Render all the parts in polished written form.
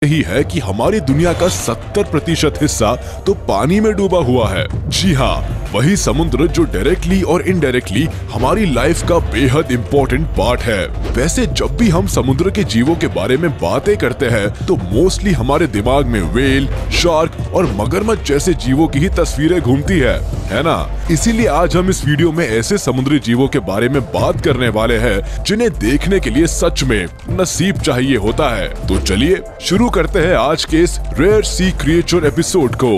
ही है कि हमारी दुनिया का 70% हिस्सा तो पानी में डूबा हुआ है। जी हाँ, वही समुद्र जो डायरेक्टली और इनडायरेक्टली हमारी लाइफ का बेहद इम्पोर्टेंट पार्ट है। वैसे जब भी हम समुद्र के जीवों के बारे में बातें करते हैं तो मोस्टली हमारे दिमाग में व्हेल, शार्क और मगरमच्छ जैसे जीवों की ही तस्वीरें घूमती है ना? इसीलिए आज हम इस वीडियो में ऐसे समुद्री जीवों के बारे में बात करने वाले हैं जिन्हें देखने के लिए सच में नसीब चाहिए होता है। तो चलिए शुरू करते हैं आज के इस रेयर सी क्रिएचर एपिसोड को।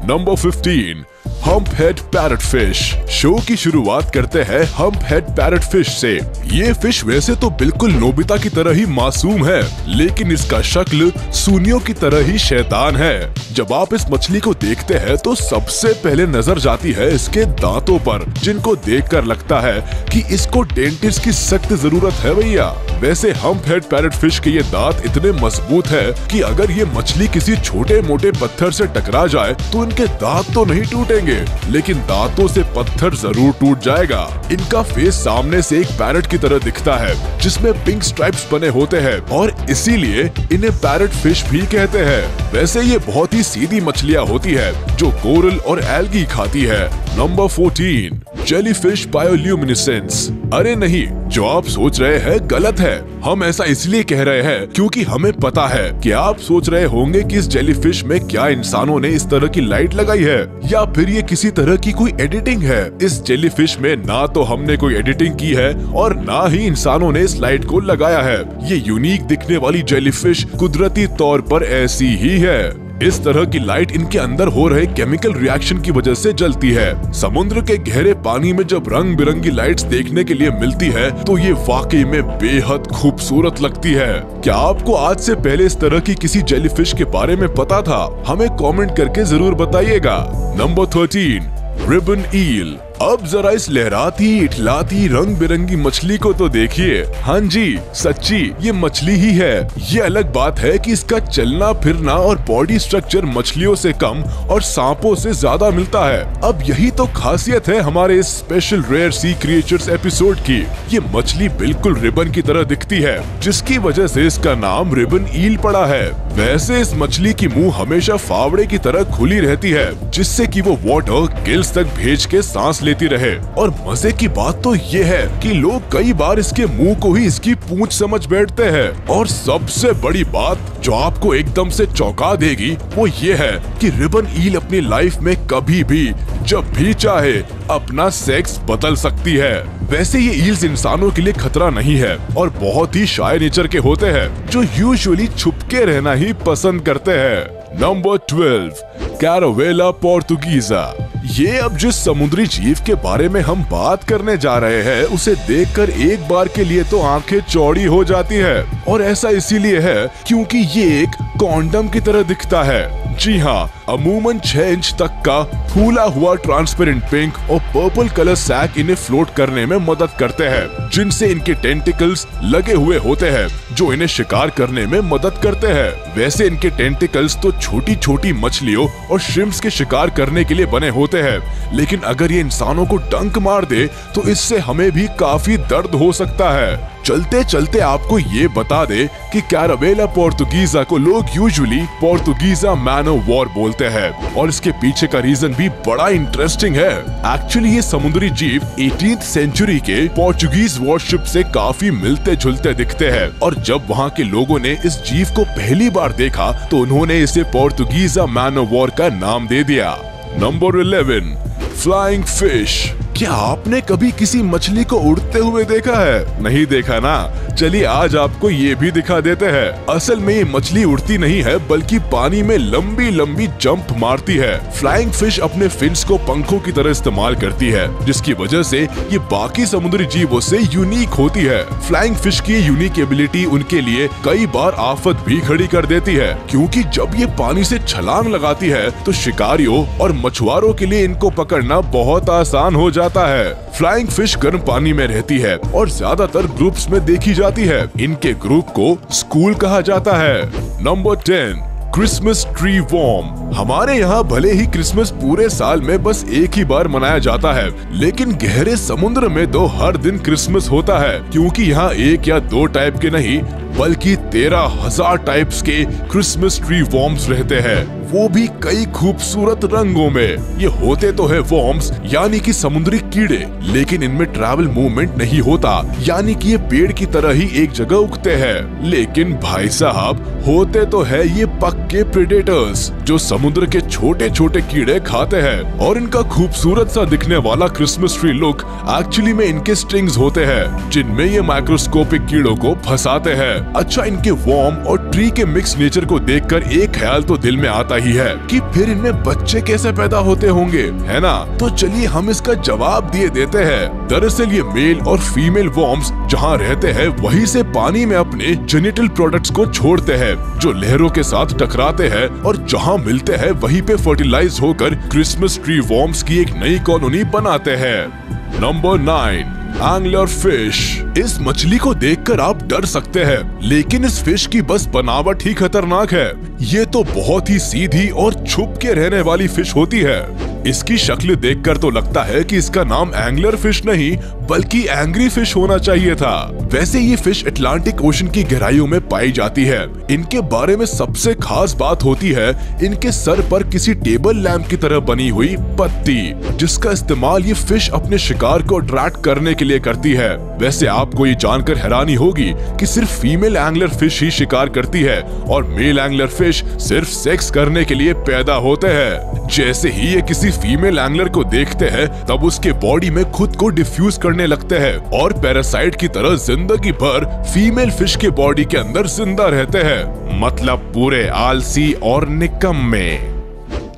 Number 15, humphead parrotfish. शो की शुरुआत करते हैं हम्प-हेड पैरटफिश से। ये फिश वैसे तो बिल्कुल नोबिता की तरह ही मासूम है, लेकिन इसका शक्ल सूनियों की तरह ही शैतान है। जब आप इस मछली को देखते हैं तो सबसे पहले नजर जाती है इसके दांतों पर, जिनको देखकर लगता है कि इसको डेंटिस्ट की सख्त जरूरत है भैया। वैसे हम्प-हेड पैरटफिश के ये दांत इतने मजबूत है कि अगर ये मछली किसी छोटे मोटे पत्थर से टकरा जाए तो इनके दांत तो नहीं टूटेंगे, लेकिन दांतों से पत्थर जरूर टूट जाएगा। इनका फेस सामने से एक पैरट की तरह दिखता है जिसमें पिंक स्ट्राइप्स बने होते हैं और इसीलिए इन्हें पैरट फिश भी कहते हैं। वैसे ये बहुत ही सीधी मछलियाँ होती है जो कोरल और एल्गी खाती है। Number 14, jellyfish bioluminescence. अरे नहीं, जो आप सोच रहे हैं गलत है। हम ऐसा इसलिए कह रहे हैं क्योंकि हमें पता है कि आप सोच रहे होंगे कि इस जेलीफिश में क्या इंसानों ने इस तरह की लाइट लगाई है या फिर ये किसी तरह की कोई एडिटिंग है। इस जेलीफिश में ना तो हमने कोई एडिटिंग की है और ना ही इंसानों ने इस लाइट को लगाया है। ये यूनिक दिखने वाली जेलीफिश कुदरती तौर पर ऐसी ही है। इस तरह की लाइट इनके अंदर हो रहे केमिकल रिएक्शन की वजह से जलती है। समुद्र के गहरे पानी में जब रंग बिरंगी लाइट्स देखने के लिए मिलती है तो ये वाकई में बेहद खूबसूरत लगती है। क्या आपको आज से पहले इस तरह की किसी जेलीफिश के बारे में पता था? हमें कमेंट करके जरूर बताइएगा। नंबर 13, रिबन ईल। अब जरा इस लहराती इठलाती रंग बिरंगी मछली को तो देखिए। हाँ जी, सच्ची ये मछली ही है। ये अलग बात है कि इसका चलना फिरना और बॉडी स्ट्रक्चर मछलियों से कम और सांपों से ज्यादा मिलता है। अब यही तो खासियत है हमारे इस special rare sea creatures episode की। ये मछली बिल्कुल रिबन की तरह दिखती है, जिसकी वजह से इसका नाम रिबन ईल पड़ा है। वैसे इस मछली की मुंह हमेशा फावड़े की तरह खुली रहती है, जिससे कि वो वाटर गिल्स तक भेज के सांस लेती रहे। और मजे की बात तो ये है कि लोग कई बार इसके मुंह को ही इसकी पूंछ समझ बैठते हैं। और सबसे बड़ी बात जो आपको एकदम से चौंका देगी वो ये है कि रिबन ईल अपनी लाइफ में कभी भी जब भी चाहे अपना सेक्स बदल सकती है। वैसे ये ईल्स इंसानों के लिए खतरा नहीं है और बहुत ही शाय नेचर के होते हैं जो यूजुअली छुपके रहना ही पसंद करते हैं। नंबर 12, कैरावेला पोर्तुगीजा। ये अब जिस समुद्री जीव के बारे में हम बात करने जा रहे हैं उसे देखकर एक बार के लिए तो आंखें चौड़ी हो जाती है। और ऐसा इसीलिए है क्योंकि ये एक कॉन्डम की तरह दिखता है। जी हाँ, अमूमन 6 इंच तक का फूला हुआ ट्रांसपेरेंट पिंक और पर्पल कलर सैक इन्हें फ्लोट करने में मदद करते हैं, जिनसे इनके टेंटिकल्स लगे हुए होते हैं जो इन्हें शिकार करने में मदद करते हैं। वैसे इनके टेंटिकल्स तो छोटी छोटी मछलियों और श्रिम्प्स के शिकार करने के लिए बने होते हैं, लेकिन अगर ये इंसानों को डंक मार दे तो इससे हमें भी काफी दर्द हो सकता है। चलते चलते आपको ये बता दे कि कैरावेला पोर्तुगीजा को लोग यूजुअली पोर्तुगीजा मैन ऑफ वॉर बोलते हैं और इसके पीछे का रीजन भी बड़ा इंटरेस्टिंग है। एक्चुअली ये समुद्री जीव 18th सेंचुरी के पोर्चुगीज वॉरशिप से काफी मिलते जुलते दिखते हैं और जब वहाँ के लोगों ने इस जीव को पहली बार देखा तो उन्होंने इसे पोर्तुगीजा मैन ऑफ वॉर का नाम दे दिया। Number 11, flying fish. क्या आपने कभी किसी मछली को उड़ते हुए देखा है? नहीं देखा ना? चलिए आज आपको ये भी दिखा देते हैं। असल में ये मछली उड़ती नहीं है बल्कि पानी में लंबी लंबी जंप मारती है। फ्लाइंग फिश अपने फिन्स को पंखों की तरह इस्तेमाल करती है, जिसकी वजह से ये बाकी समुद्री जीवों से यूनिक होती है। फ्लाइंग फिश की यूनिक एबिलिटी उनके लिए कई बार आफत भी खड़ी कर देती है, क्योंकि जब ये पानी से छलांग लगाती है तो शिकारियों और मछुआरों के लिए इनको पकड़ना बहुत आसान हो जाता है। फ्लाइंग फिश गर्म पानी में रहती है और ज्यादातर ग्रुप्स में देखी जाती है। इनके ग्रुप को स्कूल कहा जाता है। Number 10, Christmas tree worm. हमारे यहाँ भले ही क्रिसमस पूरे साल में बस एक ही बार मनाया जाता है, लेकिन गहरे समुद्र में तो हर दिन क्रिसमस होता है, क्योंकि यहाँ एक या दो टाइप के नहीं बल्कि 13,000 टाइप्स के क्रिसमस ट्री वॉर्म्स रहते हैं, वो भी कई खूबसूरत रंगों में। ये होते तो है वॉर्म्स यानी कि समुद्री कीड़े, लेकिन इनमें ट्रैवल मूवमेंट नहीं होता, यानी कि ये पेड़ की तरह ही एक जगह उगते हैं। लेकिन भाई साहब, होते तो है ये पक्के प्रेडेटर्स जो समुद्र के छोटे छोटे कीड़े खाते हैं। और इनका खूबसूरत सा दिखने वाला क्रिसमस ट्री लुक एक्चुअली में इनके स्ट्रिंग्स होते हैं, जिनमें ये माइक्रोस्कोपिक कीड़ों को फंसाते हैं। अच्छा, इनके वॉर्म और ट्री के मिक्स नेचर को देखकर एक ख्याल तो दिल में आता ही है कि फिर इनमें बच्चे कैसे पैदा होते होंगे, है ना? तो चलिए हम इसका जवाब दिए देते हैं। दरअसल ये मेल और फीमेल वॉर्म्स जहाँ रहते हैं वहीं से पानी में अपने जेनिटल प्रोडक्ट्स को छोड़ते हैं, जो लहरों के साथ टकराते हैं और जहाँ मिलते हैं वहीं पे फर्टिलाइज होकर क्रिसमस ट्री वॉर्म्स की एक नई कॉलोनी बनाते हैं। Number 9, angler fish. इस मछली को देखकर आप डर सकते हैं, लेकिन इस फिश की बस बनावट ही खतरनाक है। ये तो बहुत ही सीधी और छुप के रहने वाली फिश होती है। इसकी शक्ल देखकर तो लगता है कि इसका नाम एंगलर फिश नहीं बल्कि एंग्री फिश होना चाहिए था। वैसे ये फिश अटलांटिक ओशन की गहराइयों में पाई जाती है। इनके बारे में सबसे खास बात होती है इनके सर पर किसी टेबल लैंप की तरह बनी हुई पत्ती, जिसका इस्तेमाल ये फिश अपने शिकार को अट्रैक्ट करने के लिए करती है। वैसे आपको ये जानकर हैरानी होगी कि सिर्फ फीमेल एंगलर फिश ही शिकार करती है और मेल एंगलर फिश सिर्फ सेक्स करने के लिए पैदा होते हैं। जैसे ही ये किसी फीमेल एंगलर को देखते हैं तब उसके बॉडी में खुद को डिफ्यूज करने लगते हैं और पैरासाइट की तरह जिंदगी भर फीमेल फिश के बॉडी के अंदर जिंदा रहते हैं, मतलब पूरे आलसी और निकम्मे।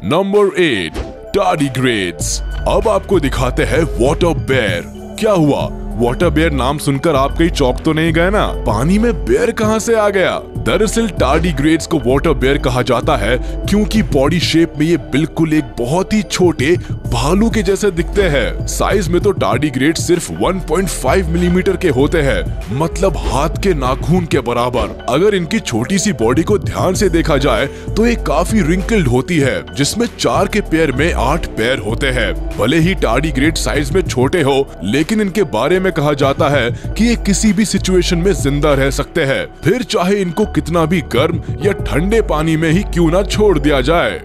Number 8, tardigrades. अब आपको दिखाते हैं वाटर बेयर। क्या हुआ, वाटर बेयर नाम सुनकर आप कहीं चौंक तो नहीं गए ना? पानी में बेयर कहां से आ गया? दरअसल टार्डिग्रेड्स को वाटर बेयर कहा जाता है क्योंकि बॉडी शेप में ये बिल्कुल एक बहुत ही छोटे भालू के जैसे दिखते हैं। साइज में तो टार्डिग्रेड्स सिर्फ 1.5 मिलीमीटर के होते हैं, मतलब हाथ के नाखून के बराबर। अगर इनकी छोटी सी बॉडी को ध्यान से देखा जाए तो ये काफी रिंकल्ड होती है, जिसमें 4 के पेयर में 8 पैर होते हैं। भले ही टार्डिग्रेड साइज में छोटे हो, लेकिन इनके बारे में कहा जाता है कि ये किसी भी सिचुएशन में जिंदा रह सकते हैं, फिर चाहे इनको कितना भी गर्म या ठंडे पानी में ही क्यों ना छोड़ दिया जाए।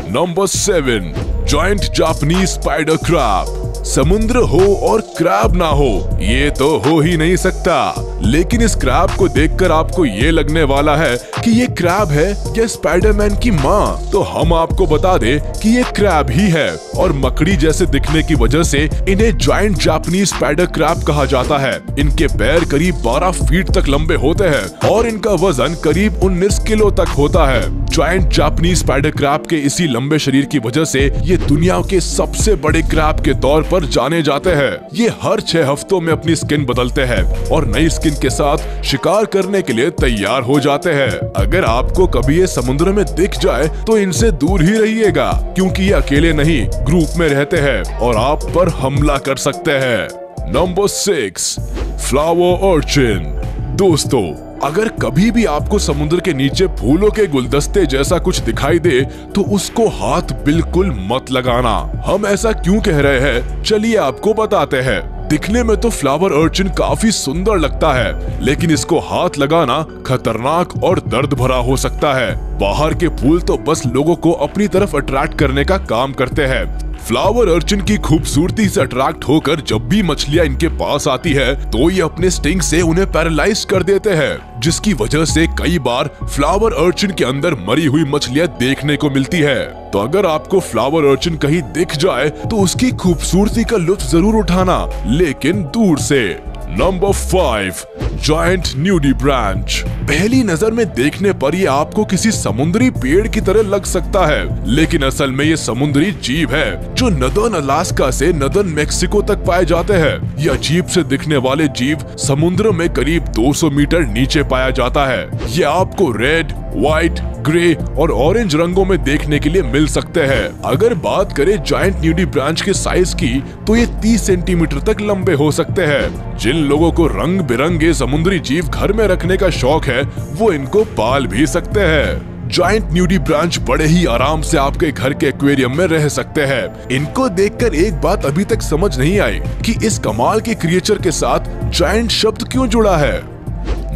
Number 7, joint Japanese spider crab. समुद्र हो और क्रैब ना हो, ये तो हो ही नहीं सकता। लेकिन इस क्रैब को देखकर आपको ये लगने वाला है कि ये क्रैब है या स्पाइडरमैन की माँ। तो हम आपको बता दें कि ये क्रैब ही है और मकड़ी जैसे दिखने की वजह से इन्हें जॉइंट जापानीज स्पाइडर क्रैब कहा जाता है। इनके पैर करीब 12 फीट तक लंबे होते हैं और इनका वजन करीब 19 किलो तक होता है। जॉइंट जापानीज स्पाइडर क्रैब के इसी लंबे शरीर की वजह से ये दुनिया के सबसे बड़े क्रैब के तौर पर जाने जाते हैं। ये हर 6 हफ्तों में अपनी स्किन बदलते हैं और नई स्किन के साथ शिकार करने के लिए तैयार हो जाते हैं। अगर आपको कभी ये समुद्र में दिख जाए तो इनसे दूर ही रहिएगा, क्योंकि ये अकेले नहीं ग्रुप में रहते हैं और आप पर हमला कर सकते हैं। Number 6, flower urchin. दोस्तों, अगर कभी भी आपको समुद्र के नीचे फूलों के गुलदस्ते जैसा कुछ दिखाई दे तो उसको हाथ बिल्कुल मत लगाना। हम ऐसा क्यों कह रहे हैं, चलिए आपको बताते हैं। दिखने में तो फ्लावर अर्चिन काफी सुंदर लगता है, लेकिन इसको हाथ लगाना खतरनाक और दर्द भरा हो सकता है। बाहर के फूल तो बस लोगों को अपनी तरफ अट्रैक्ट करने का काम करते हैं। फ्लावर अर्चिन की खूबसूरती से अट्रैक्ट होकर जब भी मछलियां इनके पास आती है तो ये अपने स्टिंग से उन्हें पैरालाइज कर देते हैं, जिसकी वजह से कई बार फ्लावर अर्चिन के अंदर मरी हुई मछलियां देखने को मिलती है। तो अगर आपको फ्लावर अर्चिन कहीं दिख जाए तो उसकी खूबसूरती का लुत्फ जरूर उठाना, लेकिन दूर से। Number 5, giant nudibranch. पहली नजर में देखने पर ये आपको किसी समुद्री पेड़ की तरह लग सकता है, लेकिन असल में ये समुद्री जीव है जो नदर्न अलास्का से नदर्न मेक्सिको तक पाए जाते हैं। यह अजीब से दिखने वाले जीव समुद्र में करीब 200 मीटर नीचे पाया जाता है। ये आपको रेड, व्हाइट, ग्रे और ऑरेंज रंगों में देखने के लिए मिल सकते हैं। अगर बात करें जायंट न्यूडीब्रांच के साइज की तो ये 30 सेंटीमीटर तक लंबे हो सकते हैं। जिन लोगों को रंग बिरंगे समुद्री जीव घर में रखने का शौक है वो इनको पाल भी सकते हैं। जायंट न्यूडीब्रांच बड़े ही आराम से आपके घर के एक्वेरियम में रह सकते हैं। इनको देखकर एक बात अभी तक समझ नहीं आई कि इस कमाल के क्रिएचर के साथ जायंट शब्द क्यों जुड़ा है।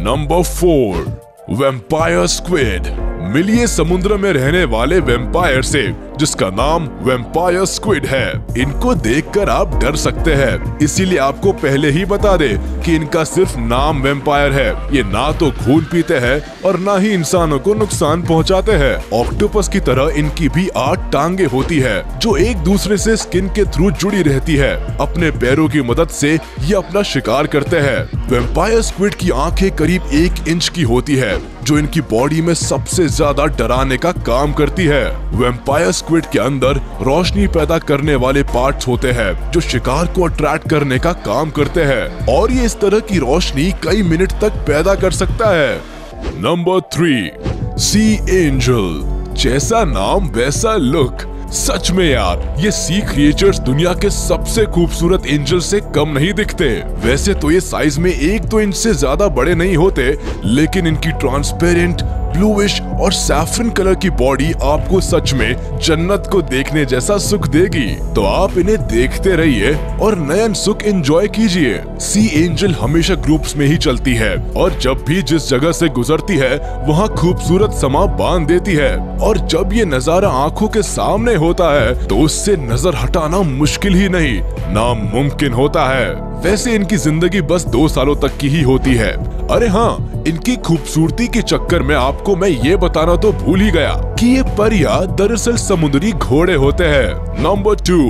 Number 4, vampire squid. मिलिए समुद्र में रहने वाले वैम्पायर से जिसका नाम वैम्पायर स्क्विड है। इनको देखकर आप डर सकते हैं, इसीलिए आपको पहले ही बता दे कि इनका सिर्फ नाम वैम्पायर है। ये ना तो खून पीते हैं और ना ही इंसानों को नुकसान पहुंचाते हैं। ऑक्टोपस की तरह इनकी भी 8 टांगे होती है जो एक दूसरे से स्किन के थ्रू जुड़ी रहती है। अपने पैरों की मदद से ये अपना शिकार करते हैं। वैम्पायर स्क्विड की आंखें करीब 1 इंच की होती है जो इनकी बॉडी में सबसे ज्यादा डराने का काम करती है। वैम्पायर स्क्विड के अंदर रोशनी पैदा करने वाले पार्ट्स होते हैं जो शिकार को अट्रैक्ट करने का काम करते हैं और ये इस तरह की रोशनी कई मिनट तक पैदा कर सकता है। नंबर 3, सी एंजल। जैसा नाम वैसा लुक। सच में यार, ये सी क्रिएचर्स दुनिया के सबसे खूबसूरत एंजल से कम नहीं दिखते। वैसे तो ये साइज में 1-2 इंच से ज्यादा बड़े नहीं होते, लेकिन इनकी ट्रांसपेरेंट ब्लूइश और सैफरन कलर की बॉडी आपको सच में जन्नत को देखने जैसा सुख देगी। तो आप इन्हें देखते रहिए और नयन सुख एंजॉय कीजिए। सी एंजल हमेशा ग्रुप्स में ही चलती है और जब भी जिस जगह से गुजरती है वहाँ खूबसूरत समा बांध देती है और जब ये नजारा आंखों के सामने होता है तो उससे नजर हटाना मुश्किल ही नहीं, नामुमकिन होता है। वैसे इनकी जिंदगी बस 2 सालों तक की ही होती है। अरे हाँ, इनकी खूबसूरती के चक्कर में आपको मैं ये बताना तो भूल ही गया कि ये परियां दरअसल समुद्री घोड़े होते हैं। Number 2,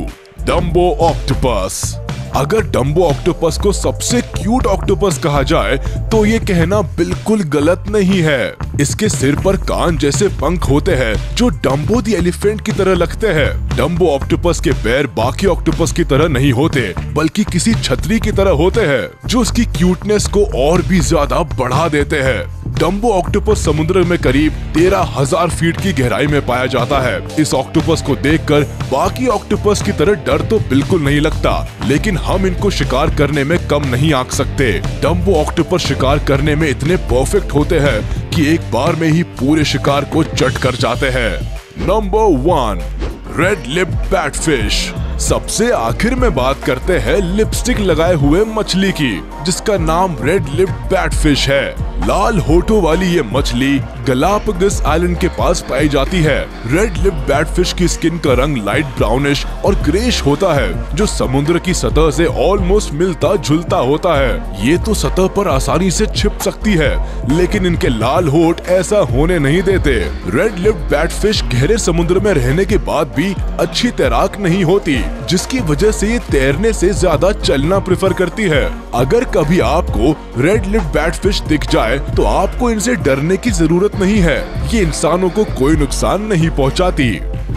Dumbo octopus. अगर डम्बो ऑक्टोपस को सबसे क्यूट ऑक्टोपस कहा जाए तो ये कहना बिल्कुल गलत नहीं है। इसके सिर पर कान जैसे पंख होते हैं जो डम्बो द एलिफेंट की तरह लगते हैं। डम्बो ऑक्टोपस के पैर बाकी ऑक्टोपस की तरह नहीं होते बल्कि किसी छतरी की तरह होते हैं जो उसकी क्यूटनेस को और भी ज्यादा बढ़ा देते हैं। डम्बो ऑक्टोपस समुद्र में करीब 13,000 फीट की गहराई में पाया जाता है। इस ऑक्टोपस को देखकर बाकी ऑक्टोपस की तरह डर तो बिल्कुल नहीं लगता, लेकिन हम इनको शिकार करने में कम नहीं आंक सकते। डम्बो ऑक्टोपस शिकार करने में इतने परफेक्ट होते हैं कि एक बार में ही पूरे शिकार को चट कर जाते हैं। Number 1, red lip batfish. सबसे आखिर में बात करते हैं लिपस्टिक लगाए हुए मछली की जिसका नाम रेड लिप बैटफिश है। लाल होठों वाली ये मछली गलापागोस आइलैंड के पास पाई जाती है। रेड लिप बैटफिश की स्किन का रंग लाइट ब्राउनिश और ग्रेश होता है जो समुद्र की सतह से ऑलमोस्ट मिलता जुलता होता है। ये तो सतह पर आसानी से छिप सकती है, लेकिन इनके लाल होठ ऐसा होने नहीं देते। रेड लिप बैटफिश गहरे समुद्र में रहने के बाद भी अच्छी तैराक नहीं होती, जिसकी वजह से ये तैरने से ज्यादा चलना प्रेफर करती है। अगर कभी आपको रेड लिप बैटफिश दिख जाए तो आपको इनसे डरने की जरूरत नहीं है। ये इंसानों को कोई नुकसान नहीं पहुंचाती।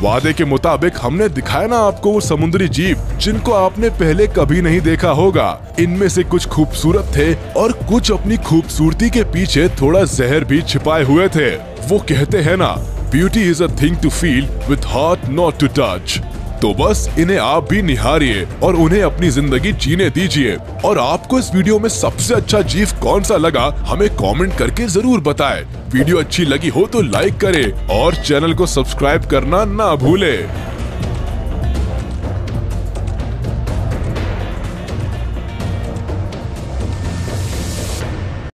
वादे के मुताबिक हमने दिखाया ना आपको वो समुद्री जीव जिनको आपने पहले कभी नहीं देखा होगा। इनमें से कुछ खूबसूरत थे और कुछ अपनी खूबसूरती के पीछे थोड़ा जहर भी छिपाए हुए थे। वो कहते हैं ना, beauty is a thing to feel with heart not to touch. तो बस इन्हें आप भी निहारिए और उन्हें अपनी जिंदगी जीने दीजिए। और आपको इस वीडियो में सबसे अच्छा जीव कौन सा लगा हमें कमेंट करके जरूर बताएं। वीडियो अच्छी लगी हो तो लाइक करें और चैनल को सब्सक्राइब करना ना भूलें।